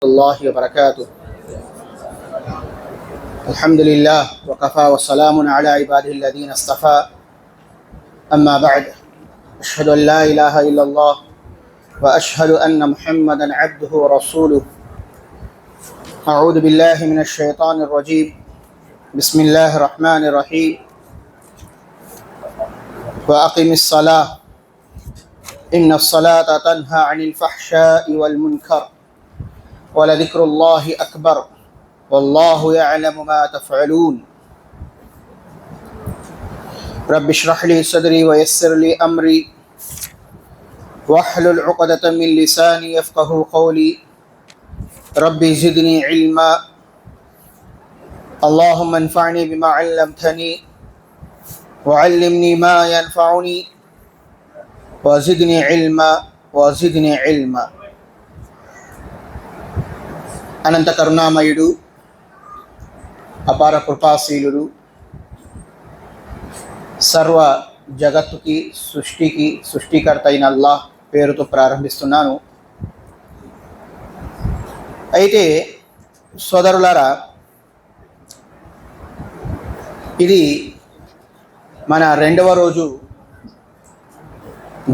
الله وبركاته. الحمد لله وكفى والسلام على عباده الذين اصطفى. أما بعد، أشهد أن لا إله إلا الله وأشهد أن محمدا عبده ورسوله. أعوذ بالله من الشيطان الرجيم. بسم الله الرحمن الرحيم. وأقم الصلاة إن الصلاة تنهى عن الفحشاء والمنكر ولذكر الله أكبر والله يعلم ما تفعلون. رب اشرح لي صدري ويسر لي أمري واحلل عقدة من لساني يفقه قولي. ربي زدني علما اللهم انفعني بما علمتني وعلمني ما ينفعني وزدني علما. అనంత కరుణామయుడు, అపార కృపాశీలుడు, సర్వ జగత్తుకి సృష్టికర్త అయిన అల్లాహ్ పేరుతో ప్రారంభిస్తున్నాను. అయితే సోదరులారా, ఇది మన రెండవ రోజు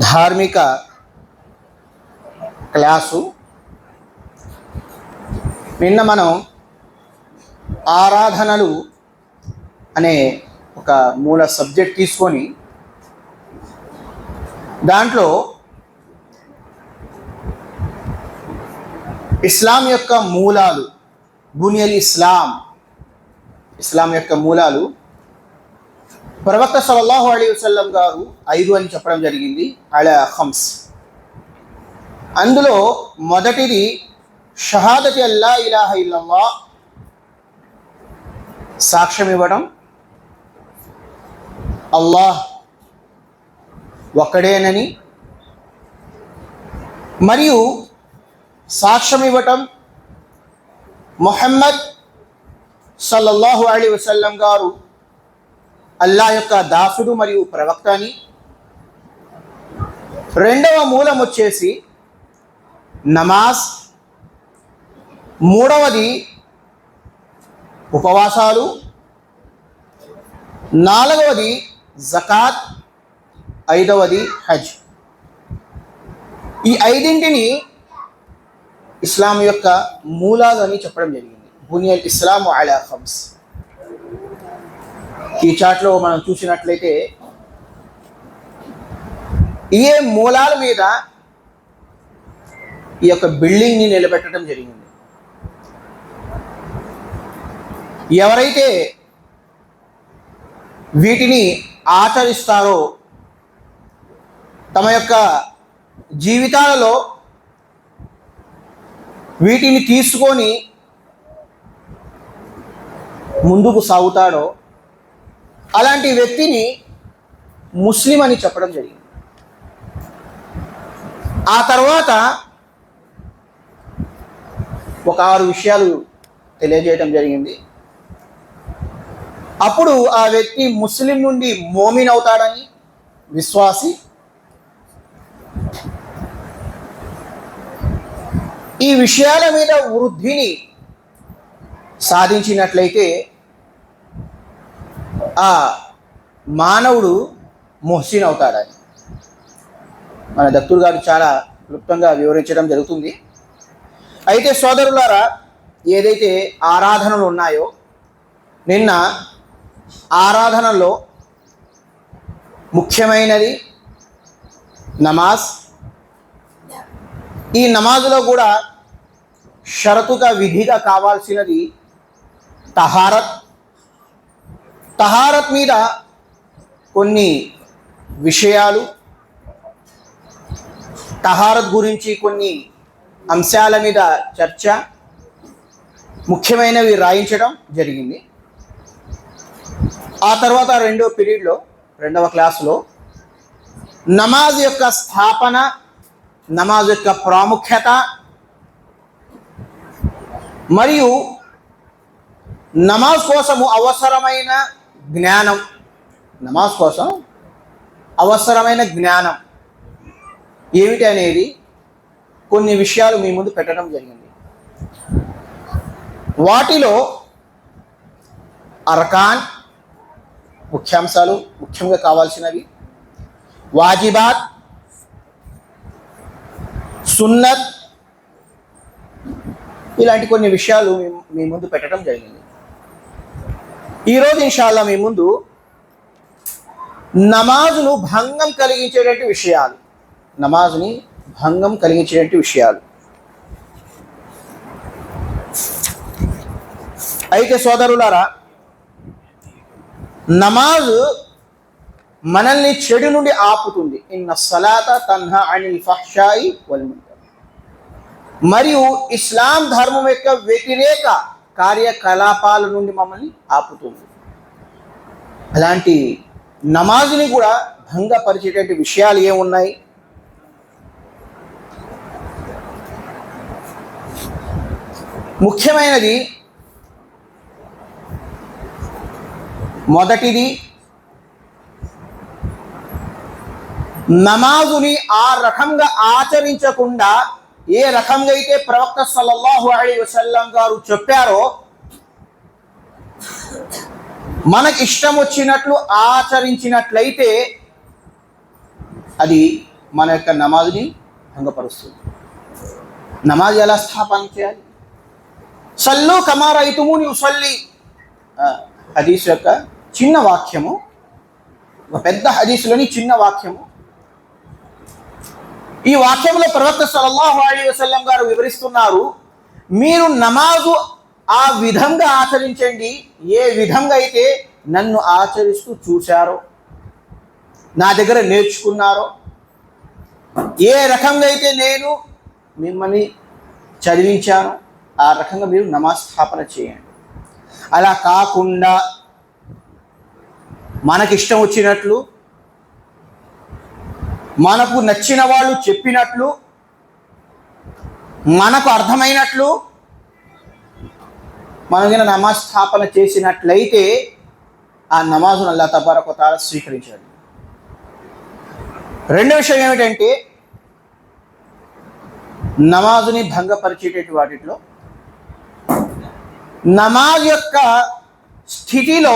ధార్మిక క్లాసు. నిన్న మనం ఆరాధనలు అనే ఒక మూల సబ్జెక్ట్ తీసుకొని దాంట్లో ఇస్లాం యొక్క మూలాలు, బునియల్ ఇస్లాం యొక్క మూలాలు ప్రవక్త సల్లల్లాహు అలైహి వసల్లం గారు 5 అని చెప్పడం జరిగింది. అలా ఖమ్స్. అందులో మొదటిది షహాదతి అల్లా ఇలాహ ఇల్లల్లాహ్, సాక్ష్యం ఇవ్వడం అల్లాహ్ ఒక్కడేనని, మరియు సాక్ష్యం ఇవ్వటం ముహమ్మద్ సల్లల్లాహు అలైహి వసల్లం గారు అల్లా యొక్క దాసుడు మరియు ప్రవక్త అని. రెండవ మూలం వచ్చేసి నమాజ్, మూడవది ఉపవాసాలు, నాలుగవది జకాత్, ఐదవది హజ్. ఈ 5ంటిని ఇస్లాం యొక్క మూలాలు అని చెప్పడం జరిగింది. బునియల్ ఇస్లాము అలా ఖమ్స్. ఈ చాట్లో మనం చూసినట్లయితే ఏ మూలాల మీద ఈ యొక్క బిల్డింగ్ని నిలబెట్టడం జరిగింది. ఎవరైతే వీటిని ఆచరిస్తారో తమ యొక్క జీవితాలలో వీటిని తీసుకొని ముందుకు సాగుతాడో అలాంటి వ్యక్తిని ముస్లిం అని చెప్పడం జరిగింది. ఆ తర్వాత ఒక 6 విషయాలు తెలియజేయడం జరిగింది. అప్పుడు ఆ వ్యక్తి ముస్లిం నుండి మోమిన్ అవుతాడని, విశ్వాసి. ఈ విషయాల మీద వృద్ధిని సాధించినట్లయితే ఆ మానవుడు ముహ్సిన్ అవుతాడని మన దత్తూర్ గారు చాలా క్లుప్తంగా వివరించడం జరుగుతుంది. అయితే సోదరులారా, ఏదైతే ఆరాధనలు ఉన్నాయో, నిన్న ఆరాధనలో ముఖ్యమైనది నమాజ్. ఈ నమాజ్లో కూడా షరతుగా విధిగా కావాల్సినది తహారత్ మీద కొన్ని విషయాలు, తహారత్ గురించి కొన్ని అంశాల మీద చర్చ, ముఖ్యమైనవి రాయించడం జరిగింది. ఆ తర్వాత రెండవ క్లాసులో నమాజ్ యొక్క స్థాపన, నమాజ్ యొక్క ప్రాముఖ్యత మరియు నమాజ్ కోసము అవసరమైన జ్ఞానం ఏమిటి అనేది కొన్ని విషయాలు మీ ముందు పెట్టడం జరిగింది. వాటిలో అర్కాన్ ముఖ్యాంశాలు, ముఖ్యంగా కావాల్సినవి, వాజిబాత్, సున్నత్, ఇలాంటి కొన్ని విషయాలు మీ ముందు పెట్టడం జరిగింది. ఈరోజు ఇన్షాల్లా మీ ముందు నమాజును భంగం కలిగించేటువంటి విషయాలు, నమాజుని భంగం కలిగించేటువంటి విషయాలు. అయితే సోదరులారా, నమాజు మనల్ని చెడు నుండి ఆపుతుంది. ఇన్న సలాత తన్హా అనిల్ ఫహ్షాయి వల్ మున్కర్. మరియు ఇస్లాం ధర్మం యొక్క వ్యతిరేక కార్యకలాపాల నుండి మమ్మల్ని ఆపుతుంది. అలాంటి నమాజుని కూడా భంగపరిచేటువంటి విషయాలు ఏమున్నాయి? ముఖ్యమైనది మొదటిది, నమాజుని ఆ రకంగా ఆచరించకుండా ఏ రకంగా అయితే ప్రవక్త సల్లల్లాహు అలైహి వసల్లం గారు చెప్పారో మనకి ఇష్టం వచ్చినట్లు ఆచరించినట్లయితే అది మన యొక్క నమాజుని భంగపరుస్తుంది. నమాజ్ ఎలా స్థాపన చేయాలి? సల్లు కమా రఅయితుమూని ఉసల్లి హదీస్ యొక్క చిన్న వాక్యము, ఒక పెద్ద హదీసులోని చిన్న వాక్యము. ఈ వాక్యంలో ప్రవక్త సల్లల్లాహు అలైహి వసల్లం గారు వివరిస్తున్నారు, మీరు నమాజు ఆ విధంగా ఆచరించండి, ఏ విధంగా అయితే నన్ను ఆచరిస్తూ చూశారో, నా దగ్గర నేర్చుకున్నారో, ఏ రకంగా అయితే నేను మిమ్మల్ని చదివించానో ఆ రకంగా మీరు నమాజ్ స్థాపన చేయండి. అలా కాకుండా మనకిష్టం వచ్చినట్లు, మనకు నచ్చిన వాళ్ళు చెప్పినట్లు, మనకు అర్థమైనట్లు మనకి నమాజ్ స్థాపన చేసినట్లయితే ఆ నమాజును అల్లాహ్ తబారక వ తఆలా స్వీకరించాడు. రెండో విషయం ఏమిటంటే, నమాజుని భంగపరిచేటటువంటి వాటిలో నమాజ్ యొక్క స్థితిలో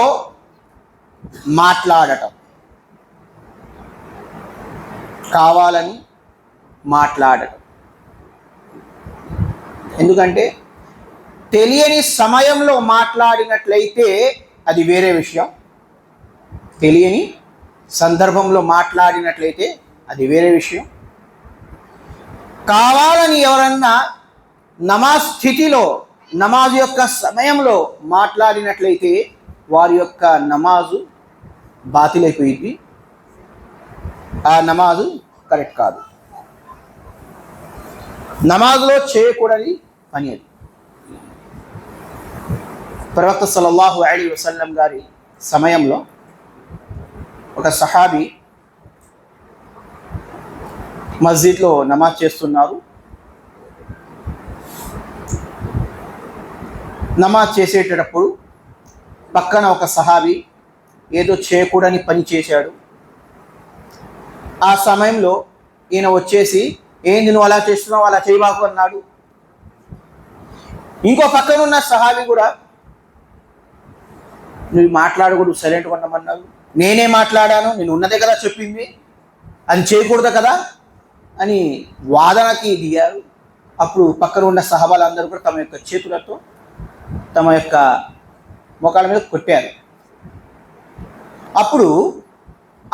మాట్లాడటం, కావాలని మాట్లాడటం. ఎందుకంటే తెలియని సమయంలో మాట్లాడినట్లయితే అది వేరే విషయం, తెలియని సందర్భంలో మాట్లాడినట్లయితే అది వేరే విషయం. కావాలని ఎవరన్నా నమాజ్ స్థితిలో, నమాజ్ యొక్క సమయంలో మాట్లాడినట్లయితే వారి యొక్క నమాజు బాతిలైపోయింది, ఆ నమాజు కరెక్ట్ కాదు. నమాజులో చేయకూడని పని అది. ప్రవక్త సల్లల్లాహు అలైహి వసల్లం గారి సమయంలో ఒక సహాబీ మస్జిద్లో నమాజ్ చేస్తున్నారు. నమాజ్ చేసేటప్పుడు పక్కన ఒక సహాబీ ఏదో చేయకూడని పని చేశాడు. ఆ సమయంలో ఈయన వచ్చేసి, ఏంది నువ్వు అలా చేస్తున్నావు, అలా చేయబాకు అన్నాడు. ఇంకో పక్కన ఉన్న సహాబీ కూడా, నువ్వు మాట్లాడకూడదు, సైలెంట్గా ఉండమన్నావు, నేనే మాట్లాడాను, నేను ఉన్నదే కదా చెప్పింది, అది చేయకూడదు కదా అని వాదనకి దిగారు. అప్పుడు పక్కన ఉన్న సహాబాలందరూ కూడా తమ యొక్క చేతులతో తమ యొక్క మొఖాల మీద కొట్టారు. అప్పుడు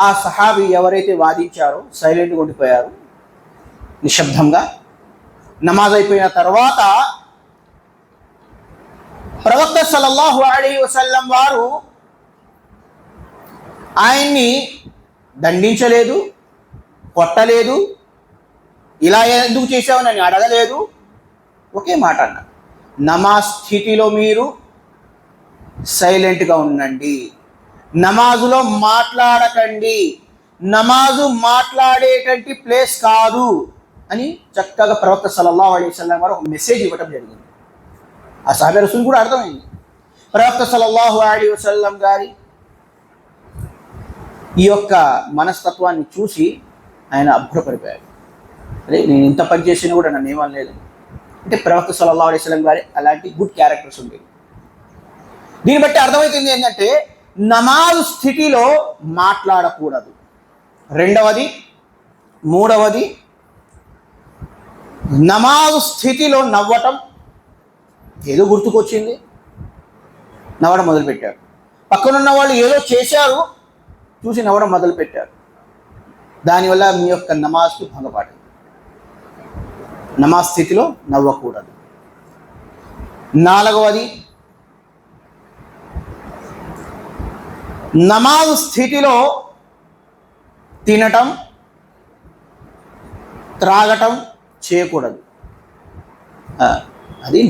ఆ సహాబీ ఎవరైతే వాదించారో సైలెంట్గా ఉండిపోయారు, నిశ్శబ్దంగా. నమాజ్ అయిపోయిన తర్వాత ప్రవక్త సల్లల్లాహు అలైహి వసల్లం వారు ఆయన్ని దండించలేదు, కొట్టలేదు, ఇలా ఎందుకు చేసావు అని అడగలేదు. ఒకే మాట అన్నారు, నమాజ్ స్థితిలో మీరు సైలెంట్గా ఉండండి, నమాజులో మాట్లాడకండి, నమాజు మాట్లాడేటువంటి ప్లేస్ కాదు అని చక్కగా ప్రవక్త సల్లల్లాహు అలైహి వసల్లం వారు ఒక మెసేజ్ ఇవ్వటం జరిగింది. ఆ సహాబీ రసూల్ కూడా అర్థమైంది. ప్రవక్త సల్లల్లాహు అలైహి వసల్లం గారి ఈ యొక్క మనస్తత్వాన్ని చూసి ఆయన అభ్రపడిపోయాడు. అరే, నేను ఇంత పని చేసినా కూడా నన్ను ఏమనలేదు, అంటే ప్రవక్త సల్లల్లాహు అలైహి వసల్లం గారి అలాంటి గుడ్ క్యారెక్టర్స్ ఉండేవి. దీన్ని బట్టి అర్థమవుతుంది ఏంటంటే నమాజ్ స్థితిలో మాట్లాడకూడదు. రెండవది, మూడవది, నమాజ్ స్థితిలో నవ్వటం. ఏదో గుర్తుకొచ్చింది, నవ్వడం మొదలుపెట్టారు. పక్కనున్న వాళ్ళు ఏదో చేశారు, చూసి నవ్వడం మొదలుపెట్టారు. దానివల్ల మీ యొక్క నమాజ్కి భంగపడింది. నమాజ్ స్థితిలో నవ్వకూడదు. నాలుగవది, నమాజ్ స్థితిలో తినటం, త్రాగటం చేయకూడదు. అది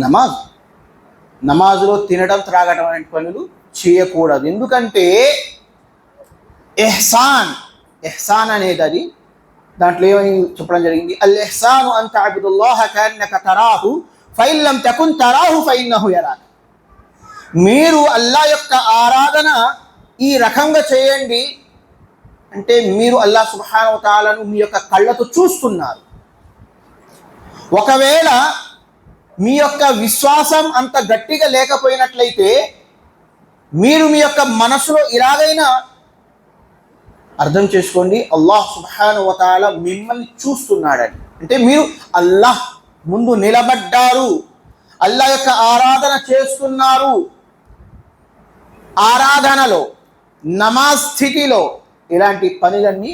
నమాజ్లో తినడం, త్రాగటం అనే పనులు చేయకూడదు. ఎందుకంటే ఎహ్సాన్ అనేది అది దాంట్లో ఏమని చెప్పడం జరిగింది, అల్ ఇహ్సాను అన్ తఅబుదుల్లాహ కన్నక తరాహు ఫఇన్ లమ్ తకున్ తరాహు ఫఇన్నహు యరాక. మీరు అల్లాహ్ యొక్క ఆరాధన ఈ రకంగా చేయండి అంటే మీరు అల్లాహ్ సుబ్హానహు వ తఆలాను మీ యొక్క కళ్ళతో చూస్తున్నారు. ఒకవేళ మీ యొక్క విశ్వాసం అంత గట్టిగా లేకపోయినట్లయితే మీరు మీ యొక్క మనసులో ఇలాగైనా అర్థం చేసుకోండి, అల్లాహ్ సుబ్హానహు వ తఆలా మిమ్మల్ని చూస్తున్నాడని. అంటే మీరు అల్లాహ్ ముందు నిలబడ్డారు, అల్లాహ్ యొక్క ఆరాధన చేస్తున్నారు. ఆరాధనలో, నమాజ్ స్థితిలో ఇలాంటి పనులన్నీ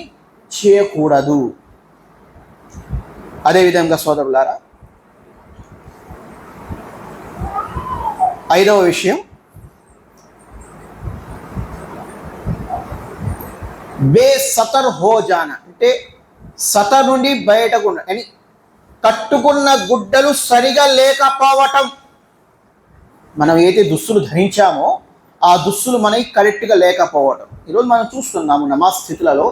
చేయకూడదు. అదేవిధంగా సోదరులారా, ఐదవ విషయం, బేసతర్ హో జానా. అంటే సతర్ నుండి బయటకు అని కట్టుకున్న గుడ్డలు సరిగా లేకపోవటం. మనం ఏదైతే దుస్తులు ధరించామో ఆ దుస్తులు మనకి కరెక్ట్గా లేకపోవటం. ఈరోజు మనం చూస్తున్నాము నమాజ్ స్థితులలో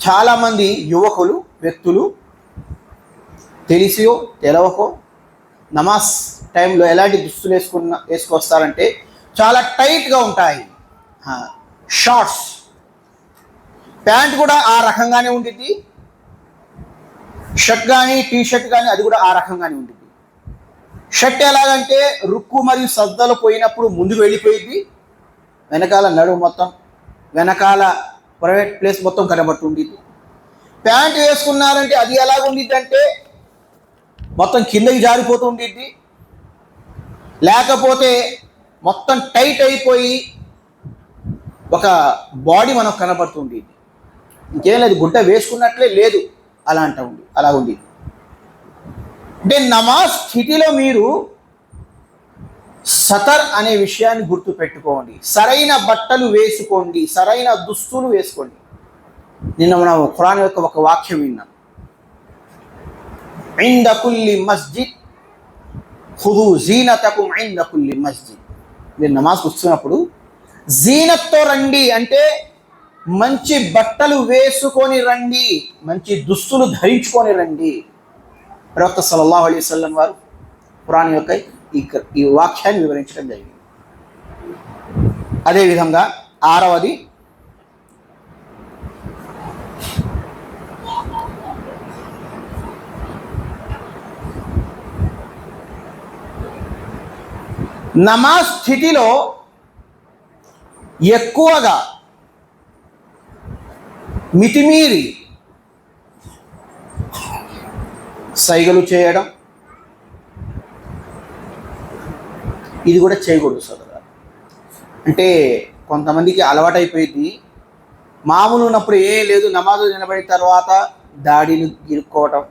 చాలామంది యువకులు, వ్యక్తులు తెలిసియో తెలవకో నమాజ్ టైంలో ఎలాంటి దుస్తులు వేసుకొస్తారంటే చాలా టైట్గా ఉంటాయి. షార్ట్స్, ప్యాంట్ కూడా ఆ రకంగానే ఉంటుంది, షర్ట్ కానీ టీషర్ట్ కానీ అది కూడా ఆ రకంగానే ఉంటుంది. షర్ట్ ఎలాగంటే రుక్కు మరియు సజ్జలు పోయినప్పుడు ముందుకు వెళ్ళిపోయింది, వెనకాల నడుము మొత్తం, వెనకాల ప్రైవేట్ ప్లేస్ మొత్తం కనబడుతుండేది. ప్యాంట్ వేసుకున్నారంటే అది ఎలాగ ఉండిద్ది అంటే మొత్తం కిందకి జారిపోతూ ఉండిద్ది, లేకపోతే మొత్తం టైట్ అయిపోయి ఒక బాడీ మనకు కనబడుతుండేది. ఇంకేం లేదు, గుడ్డ వేసుకున్నట్లే లేదు, అలా ఉంది. అంటే నమాజ్ స్థితిలో మీరు సతర్ అనే విషయాన్ని గుర్తుపెట్టుకోండి. సరైన బట్టలు వేసుకోండి, సరైన దుస్తులు వేసుకోండి. నిన్న మనం ఖురాన్ యొక్క ఒక వాక్యం విన్నాం, ఇంద కుల్లి మస్జిద్ ఖుదు జీనతకుం ఇంద కుల్లి మస్జిద్. మీరు నమాజ్కి వస్తున్నప్పుడు జీనత్తో రండి, అంటే మంచి బట్టలు వేసుకొని రండి, మంచి దుస్తులు ధరించుకొని రండి. ప్రవక్త సల్లల్లాహు అలైహి వసల్లం వారు ఖురాన్ యొక్క ఈ వాక్యాన్ని వివరించడం జరిగింది. అదేవిధంగా ఆరవది, నమాజ్ స్థితిలో ఎక్కువగా మితిమీరి సైగలు చేయడం, ఇది కూడా చేయకూడదు సోదరా. అంటే కొంతమందికి అలవాటైపోయింది, మామూలు ఉన్నప్పుడు ఏం లేదు, నమాజు నిలబడిన తర్వాత దాడిని ఇరుక్కోవటం,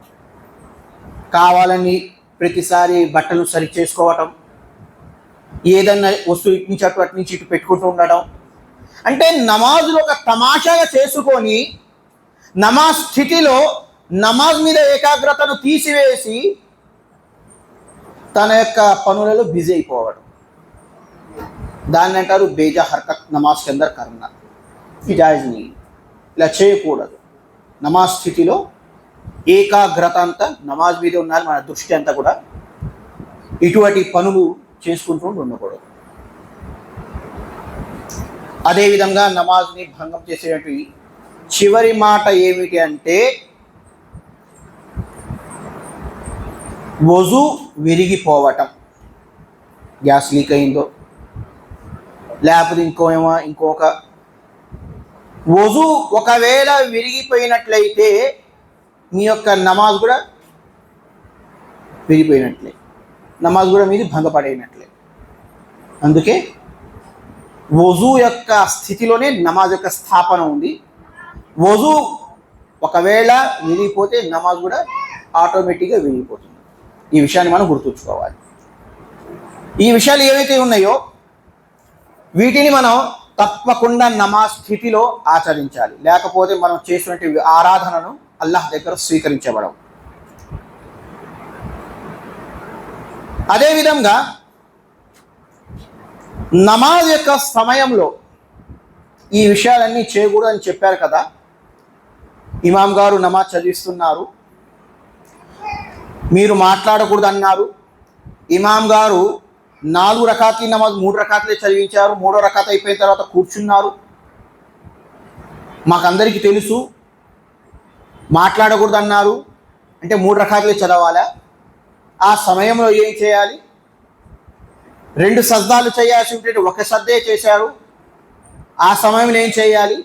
కావాలని ప్రతిసారి బట్టలు సరి చేసుకోవటం, ఏదన్నా వస్తువు ఇటు నుంచి అటు నుంచి ఇటు పెట్టుకుంటూ ఉండడం. అంటే నమాజులు ఒక తమాషాగా చేసుకొని నమాజ్ స్థితిలో నమాజ్ మీద ఏకాగ్రతను తీసివేసి తన యొక్క పనులలో బిజీ అయిపోవడం. దాన్ని అంటారు బేజా హర్కత్, నమాజ్ కే అందర్ కర్నా, ఇజాజ్ని. ఇలా చేయకూడదు. నమాజ్ స్థితిలో ఏకాగ్రత అంతా నమాజ్ మీద ఉన్నారు, మన దృష్టి అంతా కూడా ఇటువంటి పనులు చేసుకుంటూ ఉండకూడదు. అదేవిధంగా నమాజ్ని భంగం చేసేటువంటి చివరి మాట ఏమిటి అంటే వజు విరిగిపోవటం, గ్యాస్ లీక్ అయిందో లేకపోతే ఇంకొక వజు ఒకవేళ విరిగిపోయినట్లయితే మీ యొక్క నమాజ్ కూడా విరిగిపోయినట్లే, నమాజ్ కూడా మీది భంగపడైనట్లే. అందుకే వజు యొక్క స్థితిలోనే నమాజ్ యొక్క స్థాపన ఉంది. వజు ఒకవేళ విరిగిపోతే నమాజ్ కూడా ఆటోమేటిక్గా విరిగిపోతుంది. ఈ విషయాన్ని మనం గుర్తుంచుకోవాలి. ఈ విషయాలు ఏవైతే ఉన్నాయో వీటిని మనం తప్పకుండా నమాజ్ స్థితిలో ఆచరించాలి. లేకపోతే మనం చేసినటువంటి ఆరాధనను అల్లాహ్ దగ్గర స్వీకరించబడవు. అదేవిధంగా నమాజ్ యొక్క సమయంలో ఈ విషయాలన్నీ చేయకూడదు అని చెప్పారు కదా. ఇమాం గారు నమాజ్ చదివిస్తున్నారు, మీరు మాట్లాడకూడదు అన్నారు. ఇమాం గారు 4 రకాతీ నమాజ్ 3 రకాతులే చదివించారు. 3వ రకాత్ అయిపోయిన తర్వాత కూర్చున్నారు. మాకందరికీ తెలుసు మాట్లాడకూడదు అన్నారు అంటే 3 రకాతులే చదవాలా? ఆ సమయంలో ఏం చేయాలి? 2 సజ్దాలు చేయాల్సి ఉంటే 1 సద్దే చేశారు. ఆ సమయంలో ఏం చేయాలి?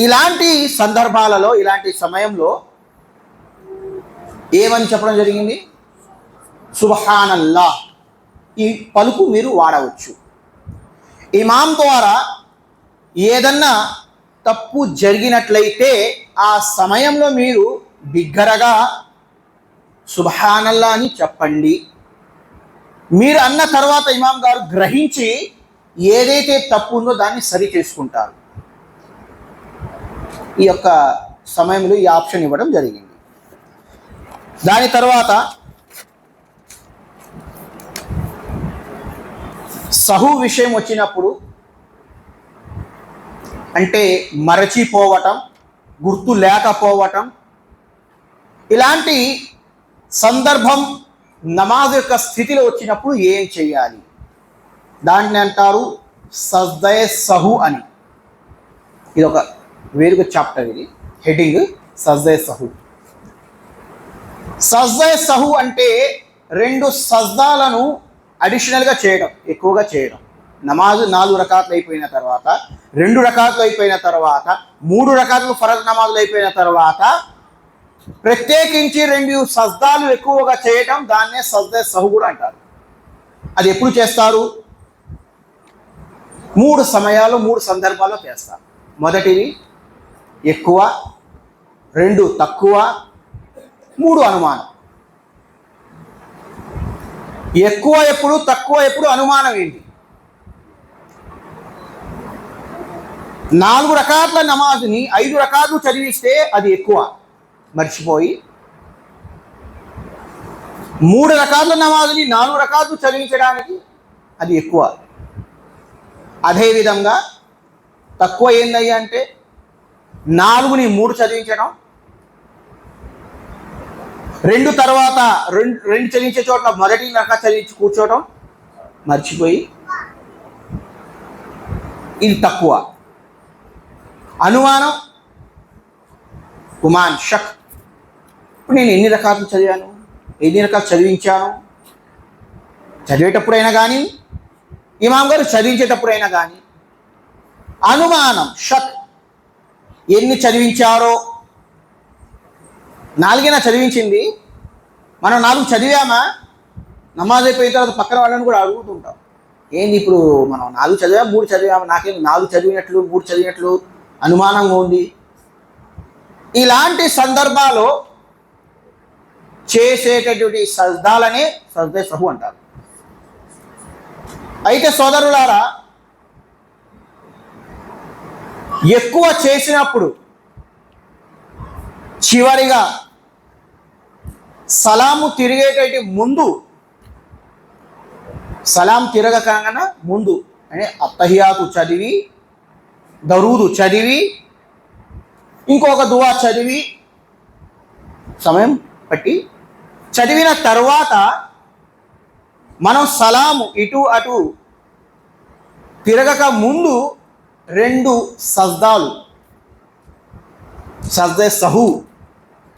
ఇలాంటి సందర్భాలలో, ఇలాంటి సమయంలో ఏమని చెప్పడం జరిగింది? సుబ్హానల్లాహ్, ఈ పలుకు మీరు వాడవచ్చు. ఇమాం ద్వారా ఏదన్నా తప్పు జరిగినట్లయితే ఆ సమయంలో మీరు బిగ్గరగా సుబ్హానల్లాహ్ అని చెప్పండి. మీరు అన్న తర్వాత ఇమాం గారు గ్రహించి ఏదైతే తప్పు ఉందో దాన్ని సరి చేసుకుంటారు. ఈ యొక్క సమయంలో ఈ ఆప్షన్ ఇవ్వడం జరిగింది. దాని తర్వాత సహు విషయం వచ్చినప్పుడు, అంటే మరచిపోవటం, గుర్తు లేకపోవటం, ఇలాంటి సందర్భం నమాజ్ యొక్క స్థితిలో వచ్చినప్పుడు ఏం చేయాలి? దాన్ని అంటారు సజ్దాయే సహు అని. ఇది ఒక వేరుగా చాప్టర్, ఇది హెడ్డింగ్ సజ్దాయే సహు. సజ్దాయే సహు అంటే 2 సజ్దాలను అడిషనల్గా చేయడం, ఎక్కువగా చేయడం. నమాజ్ 4 రకాతులు అయిపోయిన తర్వాత, 2 రకాతులు అయిపోయిన తర్వాత, 3 రకాతులు ఫరజ్ నమాజులు అయిపోయిన తర్వాత ప్రత్యేకించి 2 సజ్దాలు ఎక్కువగా చేయటం, దాన్నే సజ్దాయే సహు కూడా అంటారు. అది ఎప్పుడు చేస్తారు? 3 సమయాలు 3 సందర్భాల్లో చేస్తారు. మొదటిది ఎక్కువ, 2 తక్కువ, 3 అనుమానం. ఎక్కువ ఎప్పుడు, తక్కువ ఎప్పుడు, అనుమానం ఏంటి? 4 రకాతుల నమాజ్ని 5 రకాతులు చదివిస్తే అది ఎక్కువ, మర్చిపోయి. 3 రకాతుల నమాజ్ని 4 రకాతులు చదివించడానికి అది ఎక్కువ. అదేవిధంగా తక్కువ ఏందయ్యా అంటే 4ని 3 చదివించడం, 2 తర్వాత 2 చదివించే చోట్ల మొదటి రకాత్ చదివించి కూర్చోవడం, మర్చిపోయి. ఇది తక్కువ. అనుమానం, గుమాన్, షక్. ఇప్పుడు నేను ఎన్ని రకాలు చదివాను, ఎన్ని రకాలు చదివించాను? చదివేటప్పుడైనా కానీ, ఇమాం గారు చదివించేటప్పుడైనా కానీ అనుమానం, షక్. ఎన్ని చదివించారో? 4 చదివించింది, మనం 4 చదివామా? నమాజ్ అయిపోయిన తర్వాత పక్కన వాళ్ళని కూడా అడుగుతుంటాం, ఏంది ఇప్పుడు మనం 4 చదివామా 3 చదివామా? నాకేం 4 చదివినట్లు 3 చదివినట్లు అనుమానంగా ఉంది. ఇలాంటి సందర్భాల్లో చేసేటటువంటి సజ్దాలనే సజ్దాయే సహు అంటారు. అయితే సోదరులారా, ఎక్కువ చేసినప్పుడు చివరిగా సలాము తిరిగేటటువంటి ముందు, సలాం తిరగకంగా ముందు అంటే అత్తహియాతు చదివి, దరూదు చదివి, ఇంకొక దువా చదివి, సమయం పట్టి చదివిన తర్వాత మనం సలాము ఇటు అటు తిరగక ముందు 2 సజ్దాలు సజ్దాయే సహు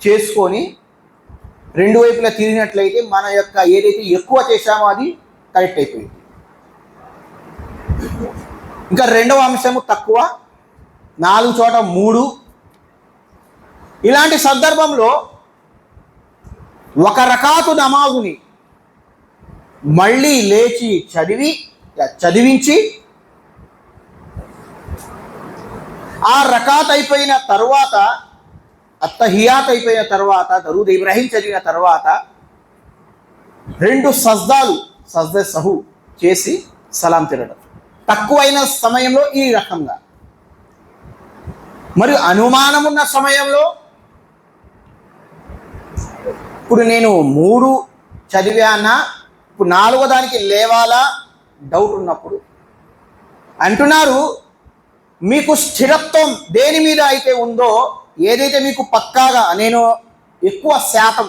చేసుకొని రెండు వైపులా తిరిగినట్లయితే మన యొక్క ఏదైతే ఎక్కువ చేశామో అది కరెక్ట్ అయిపోయింది. ఇంకా రెండవ అంశము తక్కువ, 4 చోట 3. ఇలాంటి సందర్భంలో ఒక రకాతు నమాజుని మళ్ళీ లేచి చదివించి ఆ రకాత్ అయిపోయిన తర్వాత, అత్తహియాత్ అయిపోయిన తర్వాత, దరూద్ ఇబ్రాహీం చదివిన తర్వాత 2 సజ్దా సహు చేసి సలాం తినడం. తక్కువైన సమయంలో ఈ రకంగా, మరియు అనుమానం ఉన్న సమయంలో, ఇప్పుడు నేను 3 చదివానా, ఇప్పుడు 4వ దానికి లేవాలా డౌట్ ఉన్నప్పుడు అంటున్నారు, మీకు స్థిరత్వం దేని మీద అయితే ఉందో, ఏదైతే మీకు పక్కాగా నేను ఎక్కువ శాతం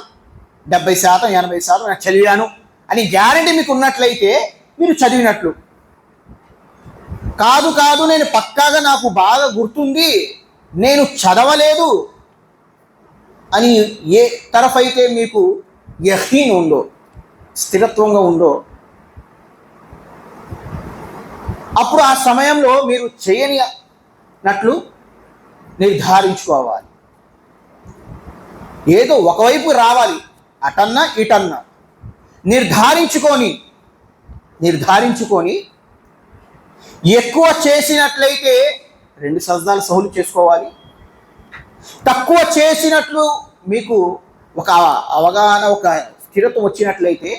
70%, 80% నేను చదివాను అని గ్యారంటీ మీకు ఉన్నట్లయితే మీరు చదివినట్లు. కాదు నేను పక్కాగా నాకు బాగా గుర్తుంది, నేను చదవలేదు అని ఏ తరఫైతే మీకు యఖీన్ ఉందో, స్థిరత్వంగా ఉందో, అప్పుడు ఆ సమయంలో మీరు చేయనినట్లు నిర్ధారించుకోవాలి. ఏదో ఒకవైపు రావాలి, అటన్నా ఇటన్నా నిర్ధారించుకొని ఎక్కువ చేసినట్లయితే 2 సజ్దాలు సహులు చేసుకోవాలి. తక్కువ చేసినట్లు మీకు ఒక అవగాహన, ఒక స్థిరత్వం వచ్చినట్లయితే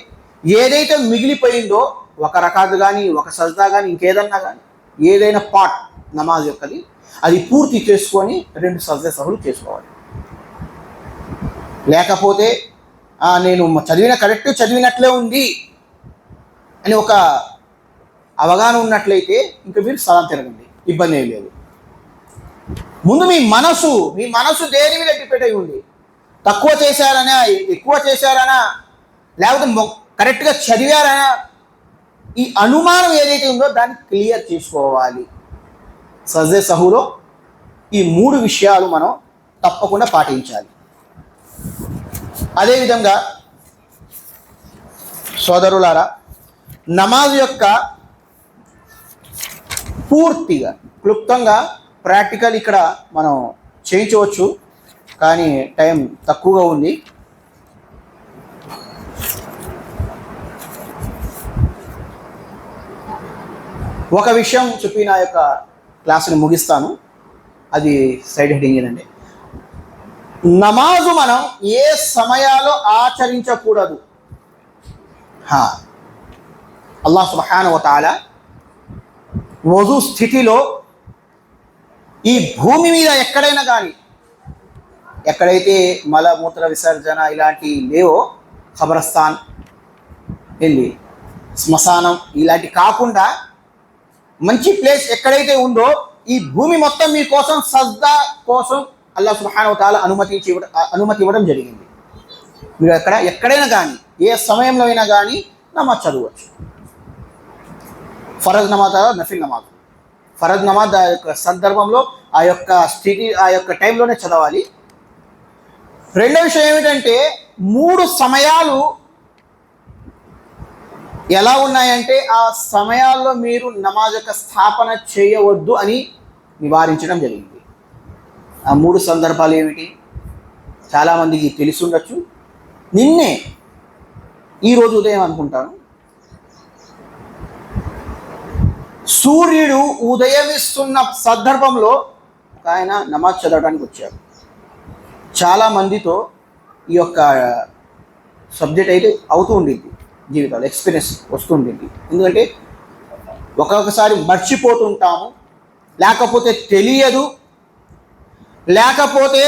ఏదైతే మిగిలిపోయిందో, ఒక రకాత్ కానీ, ఒక సజ్దా కానీ, ఇంకేదన్నా కానీ, ఏదైనా పార్ట్ నమాజ్ యొక్కది అది పూర్తి చేసుకొని 2 సజ్దా సహులు చేసుకోవాలి. లేకపోతే నేను కరెక్ట్ చదివినట్లే ఉంది అని ఒక అవగాహన ఉన్నట్లయితే ఇంకా మీరు సలాం తిరగండి, ఇబ్బంది ఏం లేదు. ముందు మీ మనసు దేని మీద డిపెండ్ అయి ఉంది, తక్కువ చేశారనా, ఎక్కువ చేశారనా, లేకపోతే కరెక్ట్గా చదివారనా, ఈ అనుమానం ఏదైతే ఉందో దాన్ని క్లియర్ చేసుకోవాలి. సజ్దా సహులో ఈ 3 విషయాలు మనం తప్పకుండా పాటించాలి. అదేవిధంగా సోదరులారా, నమాజ్ యొక్క పూర్తిగా క్లుప్తంగా ప్రాక్టికల్ ఇక్కడ మనం చేయించవచ్చు, కానీ టైం తక్కువగా ఉంది. ఒక విషయం చెప్పి నా యొక్క క్లాసుని ముగిస్తాను, అది సైడ్ హెడ్డింగ్ ఏనండి. నమాజు మనం ఏ సమయాల్లో ఆచరించకూడదు. అల్లాహ్ సుబ్హానహు వ తఆలా వజూ స్థితిలో ఈ భూమి మీద ఎక్కడైనా కానీ, ఎక్కడైతే మలమూత్ర విసర్జన ఇలాంటి లేవో, ఖబరస్థాన్ శ్మశానం ఇలాంటి కాకుండా మంచి ప్లేస్ ఎక్కడైతే ఉందో, ఈ భూమి మొత్తం మీకోసం సజ్దా కోసం అల్లాహ్ సుబ్హానహు వ తఆలా అనుమతి ఇవ్వడం జరిగింది. మీరు ఎక్కడైనా కానీ, ఏ సమయంలో అయినా కానీ నమాజ్ చదవచ్చు. ఫరజ్ నమాజ్, నఫిల్ నమాజ్. ఫరజ్ నమాజ్ ఆ యొక్క సందర్భంలో, ఆ యొక్క స్థితి, ఆ యొక్క టైంలోనే చదవాలి. రెండో విషయం ఏమిటంటే, 3 సమయాలు ఎలా ఉన్నాయంటే, ఆ సమయాల్లో మీరు నమాజ్ యొక్క స్థాపన చేయవద్దు అని నివారించడం జరిగింది. ఆ 3 సందర్భాలు ఏమిటి? చాలామందికి తెలిసి ఉండొచ్చు. నిన్నే ఈరోజు ఉదయం అనుకుంటాను, సూర్యుడు ఉదయమిస్తున్న సందర్భంలో ఒక ఆయన నమాజ్ చదవడానికి వచ్చారు. చాలామందితో ఈ యొక్క సబ్జెక్ట్ అయితే అవుతూ ఉండింది, జీవితాలు ఎక్స్పీరియన్స్ వస్తుండింది. ఎందుకంటే ఒక్కొక్కసారి మర్చిపోతుంటాము, లేకపోతే తెలియదు, లేకపోతే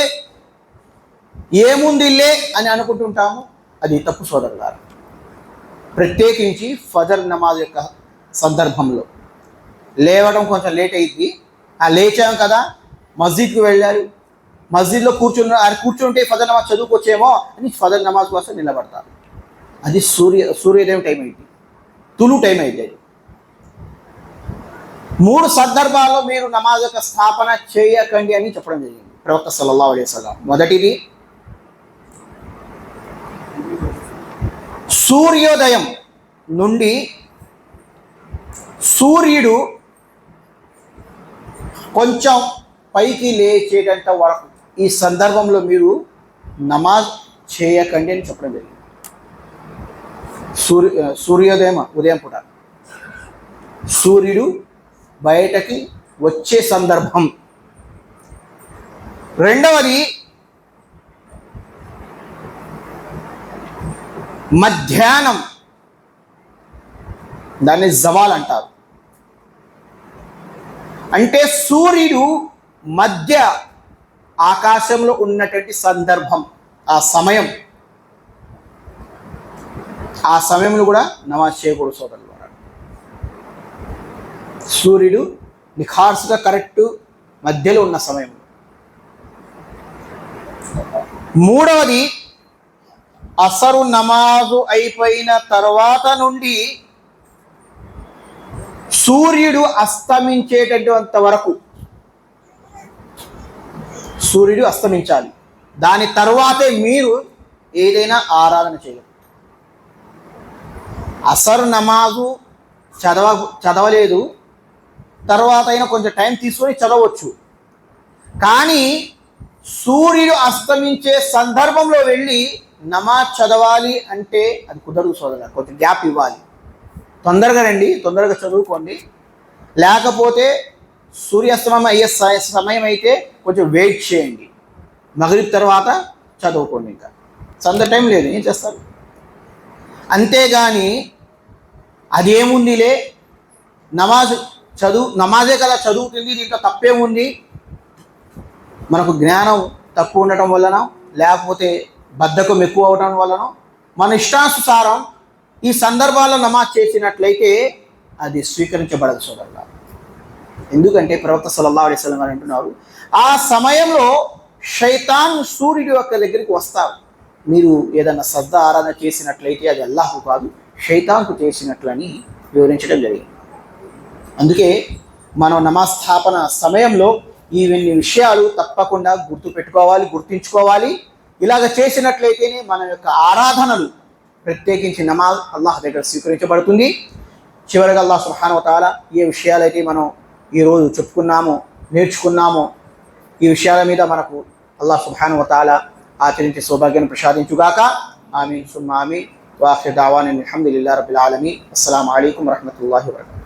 ఏముందిలే అని అనుకుంటుంటాము. అది తప్పు సోదరులారా. ప్రత్యేకించి ఫజర్ నమాజ్ యొక్క సందర్భంలో లేవడం కొంచెం లేట్ అయింది, లేచాం కదా, మస్జిద్కి వెళ్ళారు, మస్జిద్లో కూర్చుంటే ఫజర్ నమాజ్ చదువుకొచ్చేమో అని ఫజర్ నమాజ్ కోసం నిలబడతారు. అది సూర్యోదయం టైం అయింది, తులు టైం అయింది. 3 సందర్భాల్లో మీరు నమాజ్ యొక్క స్థాపన చేయకండి అని చెప్పడం జరిగింది ప్రవక్త సల్లల్లాహు అలైహి వసల్లం. మొదటిది సూర్యోదయం నుండి సూర్యుడు కొంచెం పైకి లేచేటంత వరకు ఈ సందర్భంలో మీరు నమాజ్ చేయకండి అని చెప్పడం జరిగింది. సూర్యోదయం ఉదయం పూట సూర్యుడు బయటకి వచ్చే సందర్భం. రెండవది మధ్యాహ్నం, దాన్ని జవాల్ అంటారు. అంటే సూర్యుడు మధ్య ఆకాశంలో ఉన్నటువంటి సందర్భం, ఆ సమయంలో కూడా నమాజ్ చేయకూడదు సోదరులు. సూర్యుడు నిఖార్సుగా కరెక్ట్ మధ్యలో ఉన్న సమయం. మూడవది అసరు నమాజు అయిపోయిన తర్వాత నుండి సూర్యుడు అస్తమించేటటువంటి వరకు సూర్యుడు అస్తమించాలి. దాని తర్వాతే మీరు ఏదైనా ఆరాధన చేయగలరు. అసరు నమాజు చదవలేదు, తర్వాత అయినా కొంచెం టైం తీసుకొని చదవచ్చు. కానీ సూర్యుడు అస్తమించే సందర్భంలో వెళ్ళి నమాజ్ చదవాలి అంటే అది కుదరదు సోదరులు. కొంచెం గ్యాప్ ఇవ్వాలి. తొందరగా రండి, తొందరగా చదువుకోండి. లేకపోతే సూర్యాస్తమయం అయ్యే సమయం అయితే కొంచెం వెయిట్ చేయండి. మగరిబ్ తర్వాత చదువుకోండి. ఇంకా సంద టైం లేదు, ఏం చేస్తారు? అంతేగాని అదేముందిలే, నమాజే కదా చదువుతుంది, దీంట్లో తప్పేముంది, మనకు జ్ఞానం తక్కువ ఉండటం వలన లేకపోతే బద్ధకం ఎక్కువ అవడం వలన మన ఇష్టానుసారం ఈ సందర్భాల్లో నమాజ్ చేసినట్లయితే అది స్వీకరించబడదు సోదరులా. ఎందుకంటే ప్రవక్త సల్లల్లాహు అలైహి వసల్లం గారు అంటున్నారు, ఆ సమయంలో శైతాన్ సూర్యుడి యొక్క దగ్గరికి వస్తారు. మీరు ఏదన్నా శ్రద్ధ ఆరాధన చేసినట్లయితే అది అల్లాహ్కు కాదు, శైతాన్కు చేసినట్లని వివరించడం జరిగింది. అందుకే మనం నమాజ్ స్థాపన సమయంలో ఇవన్నీ విషయాలు తప్పకుండా గుర్తుంచుకోవాలి. ఇలాగ చేసినట్లయితేనే మన యొక్క ఆరాధనలు, ప్రత్యేకించి నమాజ్ అల్లాహ్ దగ్గర స్వీకరించబడుతుంది. చివరిగా అల్లాహ్ సుబ్హానహు వ తఆలా ఏ విషయాలైతే మనం ఈరోజు నేర్చుకున్నామో ఈ విషయాల మీద మనకు అల్లాహ్ సుబ్హానహు వ తఆలా ఆచరించే సౌభాగ్యాన్ని ప్రసాదించుగాక. ఆమీన్ సుమ్మా ఆమీన్. వాఖిర్ దావానా అల్హమ్దులిల్లాహి రబ్బిల్ ఆలమీన్. అస్సలాము అలైకుం వరహ్మతుల్లాహి వబరకాతుహు.